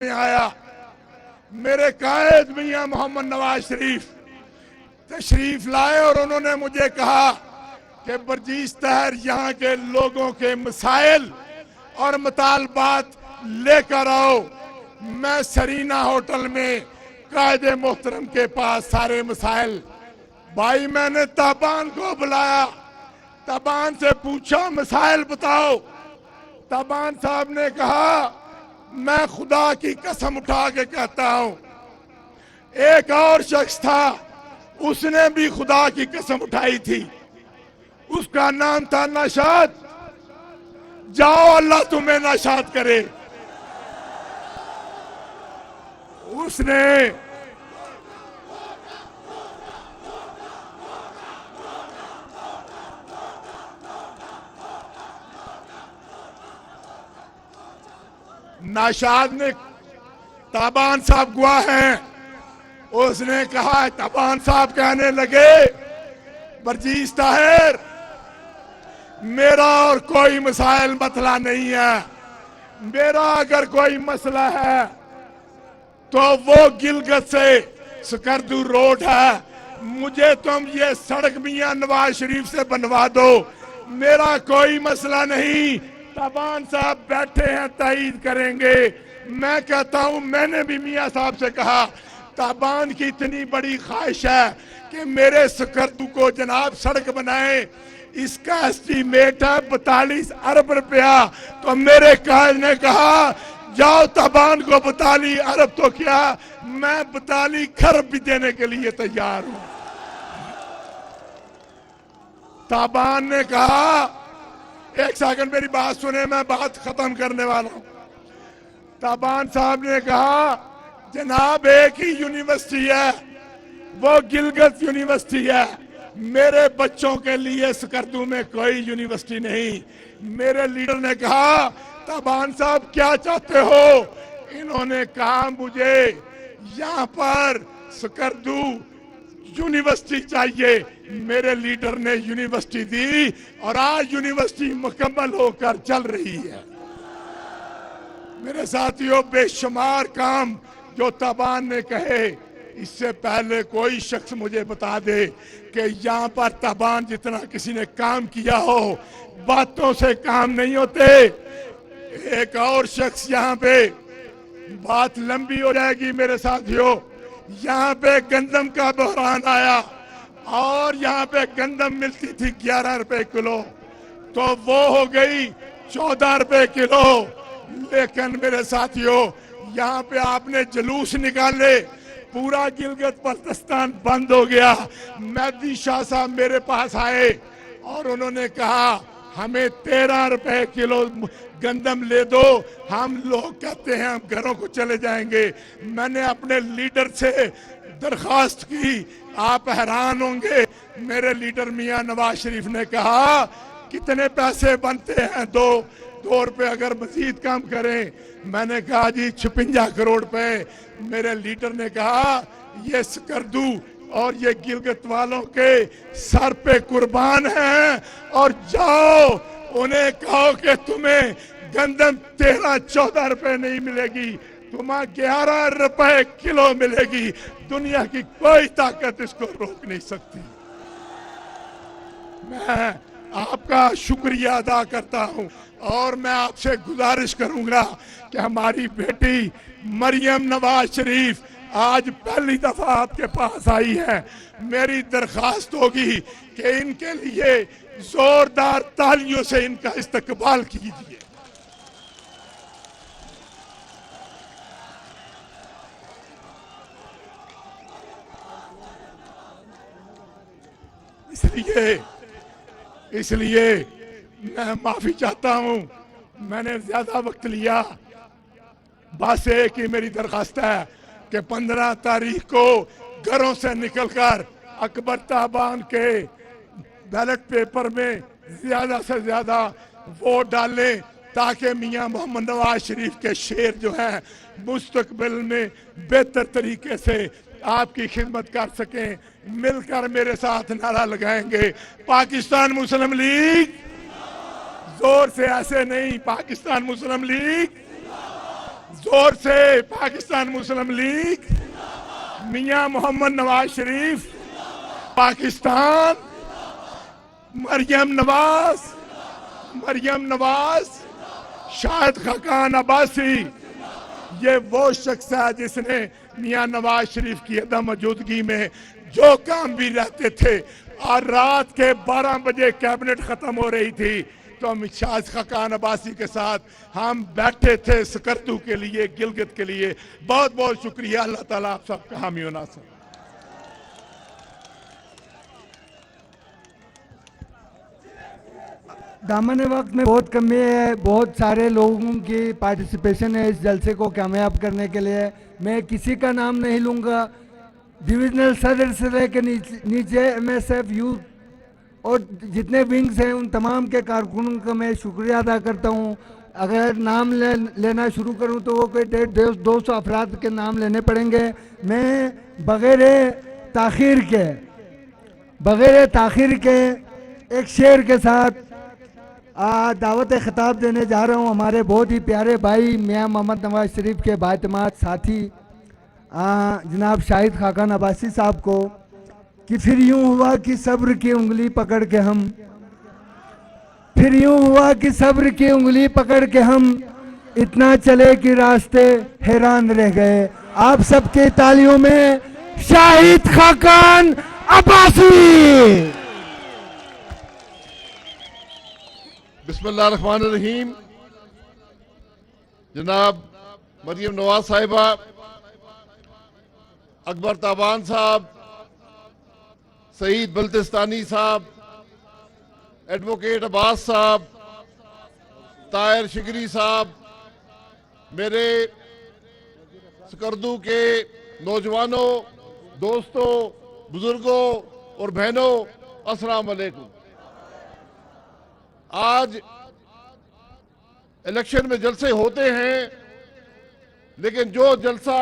में आया। मेरे कायद मियां मोहम्मद नवाज शरीफ तशरीफ लाए और उन्होंने मुझे कहा कि बर्जीश तहर यहाँ के लोगों के मसाइल और मुतालबात लेकर आओ। मैं सरीना होटल में कायदे मोहतरम के पास सारे मसाइल भाई, मैंने ताबान को बुलाया, ताबान से पूछा मसाइल बताओ। ताबान साहब ने कहा मैं खुदा की कसम उठा के कहता हूं। एक और शख्स था, उसने भी खुदा की कसम उठाई थी, उसका नाम था नशाद। जाओ अल्लाह तुम्हें नशाद करे। उसने नाशाद ने, ताबान साहब गवाह हैं, उसने कहा, ताबान साहब कहने लगे बर्जीश ताहिर मेरा और कोई मसाइल मसला नहीं है, मेरा अगर कोई मसला है तो वो गिलगित से सकरदू रोड है, मुझे तुम ये सड़क मियां नवाज शरीफ से बनवा दो, मेरा कोई मसला नहीं। ताबान साहब बैठे हैं, तायीद करेंगे। मैं कहता हूं मैंने भी मियां साहब से कहा ताबान की इतनी बड़ी ख्वाहिश है कि मेरे सकरदू को जनाब सड़क बनाए, इसका एस्टीमेट है 42 अरब रुपया। तो मेरे कायद ने कहा जाओ ताबान को 42 अरब तो क्या, मैं 42 खरब भी देने के लिए तैयार हूं। ताबान ने कहा, एक सेकंड मेरी बात सुने, मैं बात खत्म करने वाला हूं। ताबान साहब ने कहा जनाब एक ही यूनिवर्सिटी है, वो गिलगित यूनिवर्सिटी है, मेरे बच्चों के लिए सकरदू में कोई यूनिवर्सिटी नहीं। मेरे लीडर ने कहा ताबान साहब क्या चाहते हो? इन्होंने कहा मुझे यहाँ पर सकरदू यूनिवर्सिटी चाहिए। मेरे लीडर ने यूनिवर्सिटी दी और आज यूनिवर्सिटी मुकम्मल होकर चल रही है। मेरे साथियों, बेशुमार काम जो ताबान ने कहे, इससे पहले कोई शख्स मुझे बता दे कि यहाँ पर ताबान जितना किसी ने काम किया हो, बातों से काम नहीं होते। एक और शख्स यहाँ पे, बात लंबी हो जाएगी मेरे साथियों, यहाँ पे गंदम का बहरान आया और यहाँ पे गंदम मिलती थी 11 रुपए किलो, तो वो हो गई 14 रुपए किलो। लेकिन मेरे साथियों, यहाँ पे आपने जुलूस निकाले, पूरा गिलगित बल्तिस्तान बंद हो गया। मेहदी शाह साहब मेरे पास आए और उन्होंने कहा हमें 13 रुपए किलो गंदम ले दो। हम लोग कहते हैं हम घरों को चले जाएंगे। मैंने अपने लीडर से दरखास्त की, आप हैरान होंगे, मेरे लीडर मियां नवाज शरीफ ने कहा कितने पैसे बनते हैं? 2 रुपए अगर मजीद कम करें। मैंने कहा जी 56 करोड़ रुपए। मेरे लीडर ने कहा ये सकरदू और ये गिलगित वालों के सर पे कुर्बान हैं, और जाओ उन्हें कहो कि तुम्हें गंदम 13-14 रुपए नहीं मिलेगी, तुम्हें 11 रुपए किलो मिलेगी। दुनिया की कोई ताकत इसको रोक नहीं सकती। मैं आपका शुक्रिया अदा करता हूं और मैं आपसे गुजारिश करूंगा कि हमारी बेटी मरियम नवाज शरीफ आज पहली दफा आपके पास आई है। मेरी दरखास्त होगी कि इनके लिए जोरदार तालियों से इनका इस्तकबाल कीजिए। इसलिए मैं माफी चाहता हूं, मैंने ज्यादा वक्त लिया। बस एक ही मेरी दरखास्त है कि 15 तारीख को घरों से निकलकर अकबर ताबान के बैलेट पेपर में ज्यादा से ज्यादा वोट डालें, ताकि मियां मोहम्मद नवाज शरीफ के शेर जो है मुस्तकबिल में बेहतर तरीके से आपकी खिदमत कर सकें। मिलकर मेरे साथ नारा लगाएंगे पाकिस्तान मुस्लिम लीग, जोर से ऐसे नहीं, पाकिस्तान मुस्लिम लीग जोर से पाकिस्तान मुस्लिम लीग, मियां मोहम्मद नवाज शरीफ, पाकिस्तान, मरियम नवाज, शाहिद खाकान अब्बासी। ये वो शख्स है जिसने मियां नवाज शरीफ की अदम मौजूदगी में जो काम भी रहते थे, और रात के 12 बजे कैबिनेट खत्म हो रही थी तो हम शाहिद खाकान अब्बासी के साथ हम बैठे थे सकर्दू के लिए, गिलगित के लिए। बहुत बहुत शुक्रिया। अल्लाह ताला आप सबका हामी हो नासर। दामन वक्त में बहुत कमी है, बहुत सारे लोगों की पार्टिसिपेशन है इस जलसे को कामयाब करने के लिए। मैं किसी का नाम नहीं लूँगा, डिविजनल सदर से लेकर नीचे MSF यूथ और जितने विंग्स हैं उन तमाम के कारकुनों का मैं शुक्रिया अदा करता हूँ। अगर नाम लेना शुरू करूँ तो वो कोई 150-200 अफराद के नाम लेने पड़ेंगे। मैं बग़ैर ताख़ीर के एक शेर के साथ दावत खिताब देने जा रहा हूँ हमारे बहुत ही प्यारे भाई मियां मोहम्मद नवाज शरीफ के बाएतमाद साथी जनाब शाहिद खाकान अब्बासी साहब को, कि फिर यूं हुआ कि सब्र की उंगली पकड़ के हम इतना चले कि रास्ते हैरान रह गए। आप सबके तालियों में शाहिद खाकान अब्बासी। बिस्मिल्लाहिर्रहमानिर्रहीम। जनाब मरियम नवाज साहिबा, अकबर ताबान साहब, सईद बल्तिस्तानी साहब, एडवोकेट अब्बास साहब, ताहिर शिगरी साहब, मेरे सकर्दू के नौजवानों, दोस्तों, बुजुर्गों और बहनों, अस्सलाम वालेकुम। आज इलेक्शन में जलसे होते हैं, लेकिन जो जलसा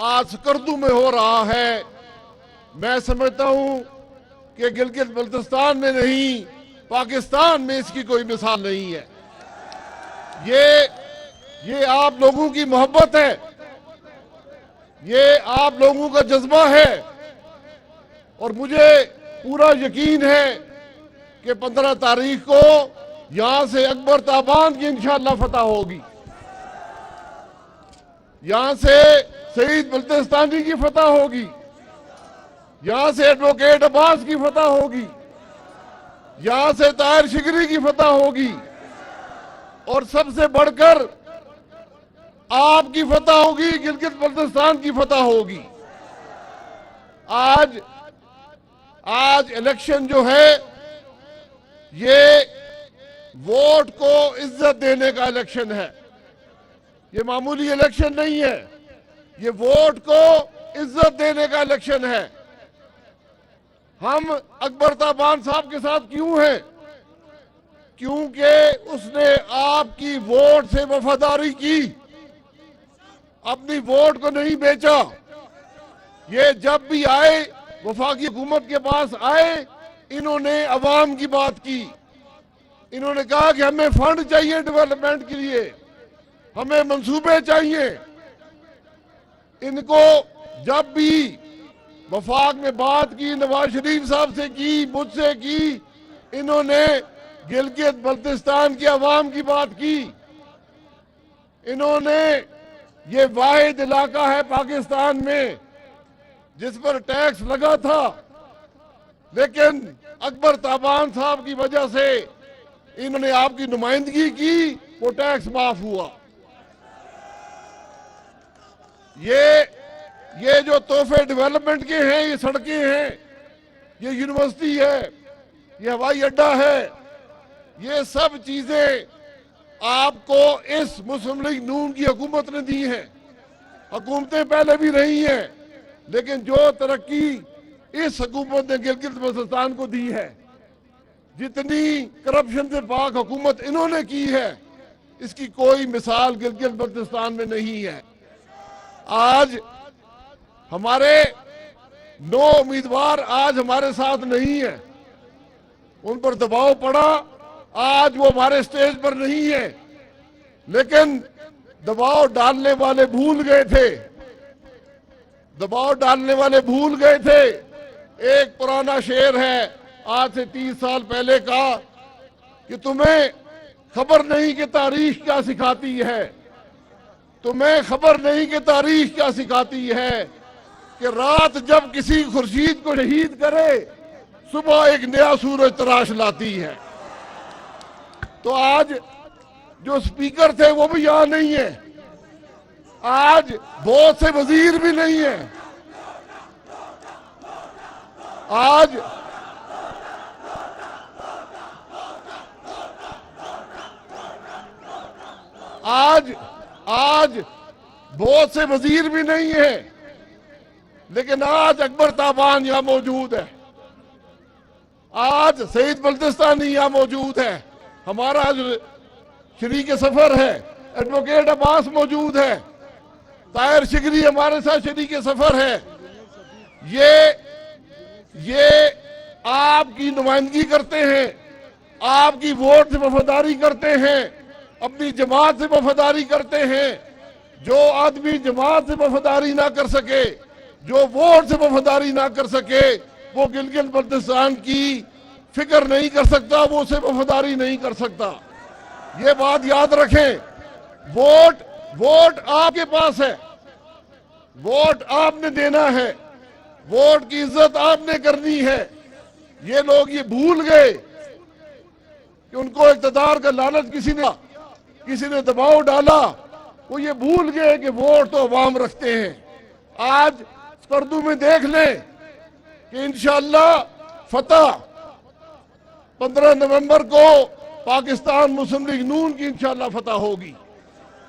आज सकर्दू में हो रहा है, मैं समझता हूं कि गिलगित बल्तिस्तान में नहीं, पाकिस्तान में इसकी कोई मिसाल नहीं है। ये आप लोगों की मोहब्बत है, ये आप लोगों का जज्बा है, और मुझे पूरा यकीन है कि 15 तारीख को यहां से अकबर ताबान की इंशाअल्लाह फतह होगी, यहां से सईद बल्तिस्तानी की फतह होगी, यहां से एडवोकेट अब्बास की फतह होगी, यहां से ताहिर शिगरी की फतह होगी, और सबसे बढ़कर आपकी फतह होगी, गिलगित बल्तिस्तान की फतह होगी। आज इलेक्शन जो है ये वोट को इज्जत देने का इलेक्शन है, ये मामूली इलेक्शन नहीं है, ये वोट को इज्जत देने का इलेक्शन है। हम अकबर ताबान साहब के साथ क्यों हैं? क्योंकि उसने आपकी वोट से वफादारी की, अपनी वोट को नहीं बेचा। ये जब भी आए, वफाकी हुकूमत के पास आए, इन्होंने अवाम की बात की, इन्होंने कहा कि हमें फंड चाहिए डेवलपमेंट के लिए, हमें मंसूबे चाहिए। इनको जब भी वफाक में बात की, नवाज शरीफ साहब से की, मुझसे की, इन्होंने गिलगित बल्तिस्तान की अवाम की बात की। इन्होंने ये वाहिद इलाका है पाकिस्तान में जिस पर टैक्स लगा था, लेकिन अकबर ताबान साहब की वजह से इन्होंने आपकी नुमाइंदगी की, वो टैक्स माफ हुआ। ये जो तोहफे डेवलपमेंट के हैं, ये सड़कें हैं, ये यूनिवर्सिटी है, ये हवाई अड्डा है, ये सब चीजें आपको इस मुस्लिम लीग नून की हुकूमत ने दी है। हुकूमतें पहले भी रही हैं, लेकिन जो तरक्की इस हुकूमत ने गिलगित बल्तिस्तान को दी है, जितनी करप्शन से पाक हुकूमत इन्होंने की है, इसकी कोई मिसाल गिलगित बल्तिस्तान में नहीं है। आज हमारे 9 उम्मीदवार आज हमारे साथ नहीं है, उन पर दबाव पड़ा, आज वो हमारे स्टेज पर नहीं है, लेकिन दबाव डालने वाले भूल गए थे, दबाव डालने वाले भूल गए थे। एक पुराना शेर है आज से 30 साल पहले का कि तुम्हें खबर नहीं कि तारीख क्या सिखाती है, तुम्हें खबर नहीं कि तारीख क्या सिखाती है कि रात जब किसी खुर्शीद को शहीद करे सुबह एक नया सूरज तराश लाती है। तो आज जो स्पीकर थे वो भी यहां नहीं है, आज बहुत से वजीर भी नहीं है, आज बहुत से वजीर भी नहीं है, लेकिन आज अकबर ताबान यहां मौजूद है, आज सईद बल्तिस्तानी यहां मौजूद है, हमारा शरीक सफर है एडवोकेट अब्बास मौजूद है, ताहिर शिगरी हमारे साथ शरीक सफर है। ये आपकी नुमाइंदगी करते हैं, आपकी वोट से वफादारी करते हैं, अपनी जमात से वफादारी करते हैं। जो आदमी जमात से वफादारी ना कर सके, जो वोट से वफादारी ना कर सके, वो गिलगित बल्तिस्तान की फिक्र नहीं कर सकता, वो उसे वफादारी नहीं कर सकता। ये बात याद रखें। वोट आपके पास है, वोट आपने देना है, वोट की इज्जत आपने करनी है। ये लोग ये भूल गए कि उनको इक़्तिदार का लालच किसी ने दबाव डाला, वो ये भूल गए कि वोट तो अवाम रखते हैं। आज स्कर्दू में देख लें कि इंशाअल्लाह फतह 15 नवंबर को पाकिस्तान मुस्लिम लीग नून की इंशाअल्लाह फतह होगी।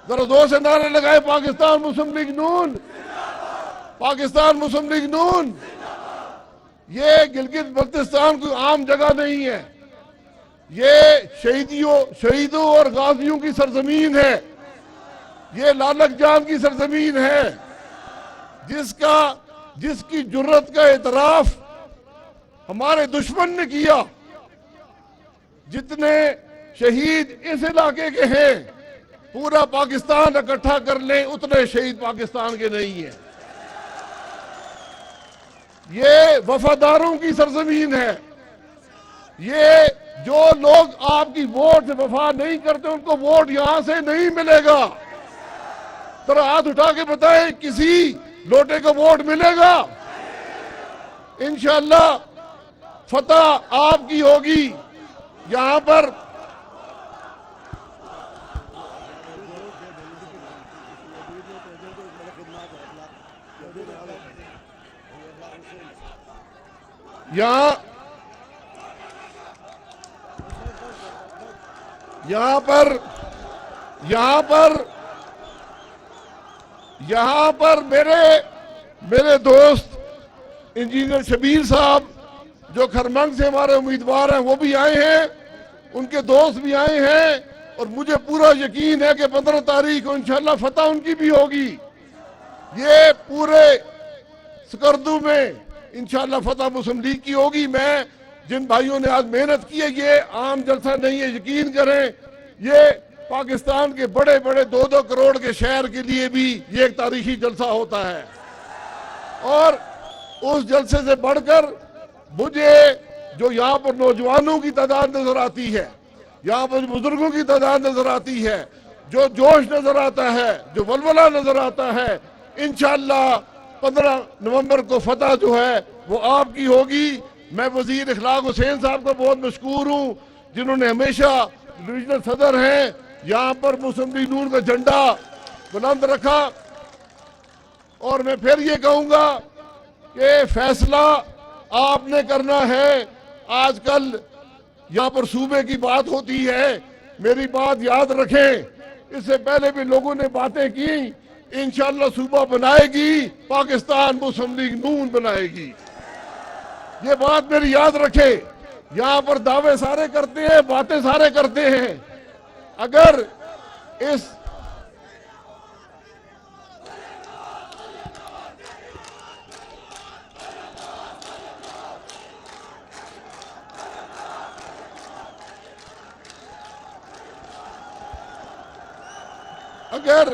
जरा जोर से नारे लगाए, पाकिस्तान मुस्लिम लीग नून, पाकिस्तान मुस्लिम लीग नून। ये गिलगित बल्तिस्तान कोई आम जगह नहीं है, ये शहीदों और गाजियों की सरजमीन है, ये लालक जान की सरजमीन है, जिसकी जुर्रत का एतराफ हमारे दुश्मन ने किया। जितने शहीद इस इलाके के हैं, पूरा पाकिस्तान इकट्ठा कर ले उतने शहीद पाकिस्तान के नहीं है। ये वफादारों की सरजमीन है। ये जो लोग आपकी वोट से वफा नहीं करते उनको वोट यहां से नहीं मिलेगा। तो हाथ उठा के बताएं, किसी लोटे को वोट मिलेगा? इंशाअल्लाह फतह आपकी होगी। यहां पर यहां पर मेरे दोस्त इंजीनियर शबीर साहब जो खरमंग से हमारे उम्मीदवार हैं वो भी आए हैं, उनके दोस्त भी आए हैं, और मुझे पूरा यकीन है कि 15 तारीख को इंशाअल्लाह फतह उनकी भी होगी। ये पूरे स्कर्दू में इंशाअल्लाह फतह मुस्लिम लीग की होगी। मैं जिन भाइयों ने आज मेहनत की है, ये आम जलसा नहीं है, यकीन करें, ये पाकिस्तान के बड़े बड़े 2-2 करोड़ के शहर के लिए भी ये एक तारीखी जलसा होता है। और उस जलसे से बढ़कर मुझे जो यहाँ पर नौजवानों की तादाद नजर आती है, यहाँ पर बुजुर्गों की तादाद नजर आती है, जो जोश नजर आता है, जो वलवला नजर आता है, इंशाअल्लाह 15 नवंबर को फतह जो है वो आपकी होगी। मैं वजीर इखलाक हुसैन साहब का बहुत मशकूर हूँ, जिन्होंने हमेशा डिविजनल सदर हैं, यहाँ पर मुस्लिम लीग नून का झंडा बुलंद रखा। और मैं फिर ये कहूँगा कि फैसला आपने करना है। आजकल यहाँ पर सूबे की बात होती है, मेरी बात याद रखें, इससे पहले भी लोगों ने बातें की, इंशाअल्लाह सूबा बनाएगी पाकिस्तान मुस्लिम लीग नून बनाएगी। ये बात मेरी याद रखें। यहाँ पर दावे सारे करते हैं, बातें सारे करते हैं, अगर इस खैर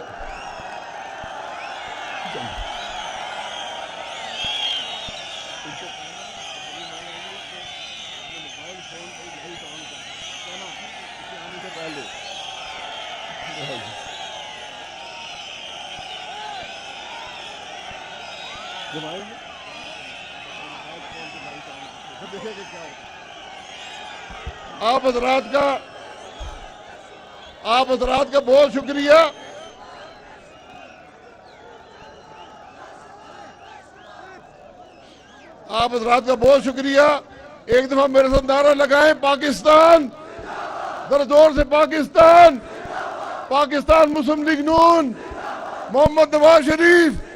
आप हजरात का बहुत शुक्रिया। आप हजरात का बहुत शुक्रिया। एक दफा मेरे साथ नारा लगाएं, पाकिस्तान, जरा जोर से पाकिस्तान, पाकिस्तान मुस्लिम लीग नून, मोहम्मद नवाज शरीफ